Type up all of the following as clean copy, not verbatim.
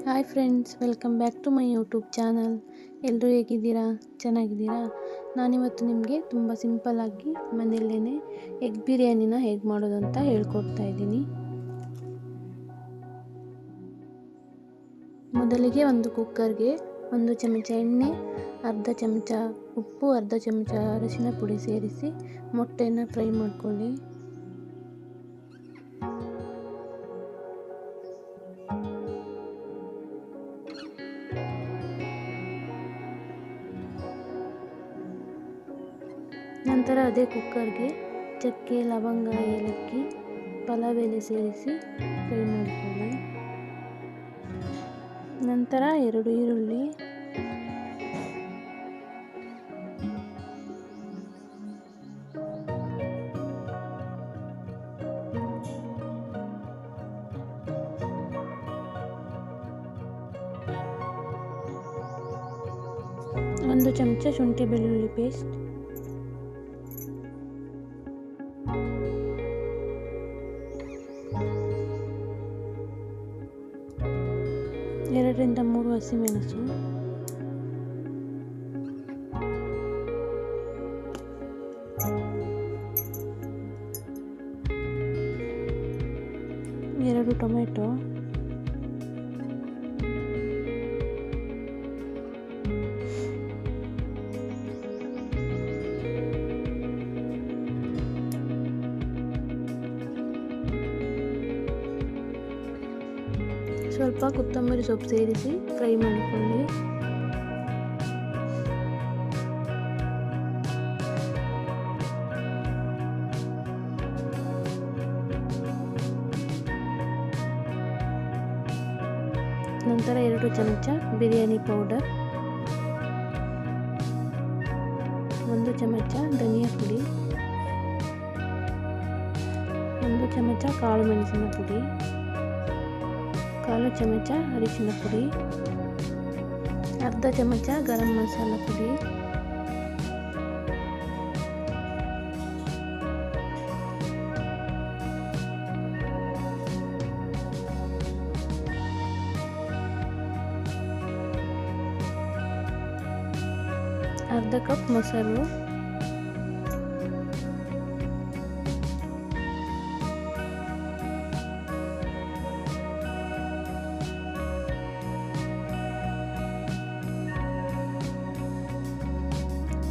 Hi friends, welcome back to my YouTube channel. ಎಲ್ಲರೂ ಹೇಗಿದ್ದೀರಾ? ಚೆನ್ನಾಗಿದ್ದೀರಾ? ನಾನಿವತ್ತು ನಿಮಗೆ ತುಂಬ ಸಿಂಪಲ್ಲಾಗಿ ಮನೆಯಲ್ಲೇ ಎಗ್ ಬಿರಿಯಾನಿನ ಹೇಗೆ ಮಾಡೋದು ಅಂತ ಹೇಳ್ಕೊಡ್ತಾ ಇದ್ದೀನಿ. ಮೊದಲಿಗೆ ಒಂದು ಕುಕ್ಕರ್ಗೆ 1 ಚಮಚ ಎಣ್ಣೆ, ಅರ್ಧ ಚಮಚ ಉಪ್ಪು, ಅರ್ಧ ಚಮಚ ಅರಿಶಿನ ಪುಡಿ ಸೇರಿಸಿ ಮೊಟ್ಟೆಯನ್ನು ಫ್ರೈ ಮಾಡ್ಕೊಳ್ಳಿ. ನಂತರ ಅದೇ ಕುಕ್ಕರ್ಗೆ ಚಕ್ಕೆ, ಲವಂಗ, ಏಲಕ್ಕಿ, ಪಲಾವ್ ಎಲೆ ಸೇರಿಸಿ ಫ್ರೈ ಮಾಡಿಕೊಳ್ಳಿ. ನಂತರ 2 ಈರುಳ್ಳಿ, ಒಂದು ಚಮಚ ಶುಂಠಿ ಬೆಳ್ಳುಳ್ಳಿ ಪೇಸ್ಟ್, ಎರಡರಿಂದ 3 ಹಸಿಮೆಣಸು, ಎರಡು ಟೊಮೆಟೊ, ಸ್ವಲ್ಪ ಕೊತ್ತಂಬರಿ ಸೊಪ್ಪು ಸೇರಿಸಿ ಫ್ರೈ ಮಾಡಿಕೊಳ್ಳಿ. ನಂತರ 2 ಚಮಚ ಬಿರಿಯಾನಿ ಪೌಡರ್, 1 ಚಮಚ ಧನಿಯಾ ಪುಡಿ, 1 ಚಮಚ ಕಾಳು ಮೆಣಸಿನ ಪುಡಿ, 1/4 ಚಮಚ ಅರಿಶಿನ ಪುಡಿ, ಅರ್ಧ ಚಮಚ ಗರಂ ಮಸಾಲ ಪುಡಿ, ಅರ್ಧ ಕಪ್ ಮೊಸರು,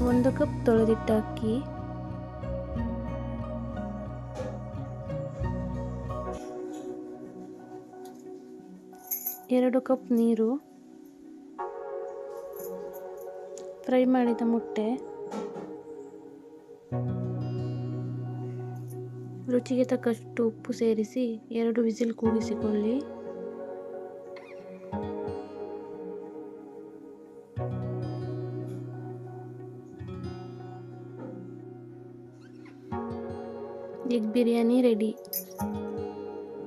ಒಂದು ಕಪ್ ತೊಳೆದಿಟ್ಟ ಅಕ್ಕಿ, ಎರಡು ಕಪ್ ನೀರು, ಫ್ರೈ ಮಾಡಿದ ಮೊಟ್ಟೆ, ರುಚಿಗೆ ತಕ್ಕಷ್ಟು ಉಪ್ಪು ಸೇರಿಸಿ 2 ವಿಸಿಲ್ ಕೂಗಿಸಿಕೊಳ್ಳಿ. Egg biryani ready.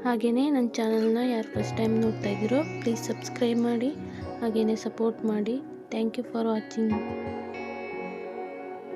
ಹಾಗೆಯೇ ನನ್ನ ಚಾನಲ್ನ ಯಾರು ಫಸ್ಟ್ ಟೈಮ್ ನೋಡ್ತಾ ಇದ್ದೀರೋ ಪ್ಲೀಸ್ ಸಬ್ಸ್ಕ್ರೈಬ್ ಮಾಡಿ, ಹಾಗೆಯೇ ಸಪೋರ್ಟ್ ಮಾಡಿ. Thank you for watching.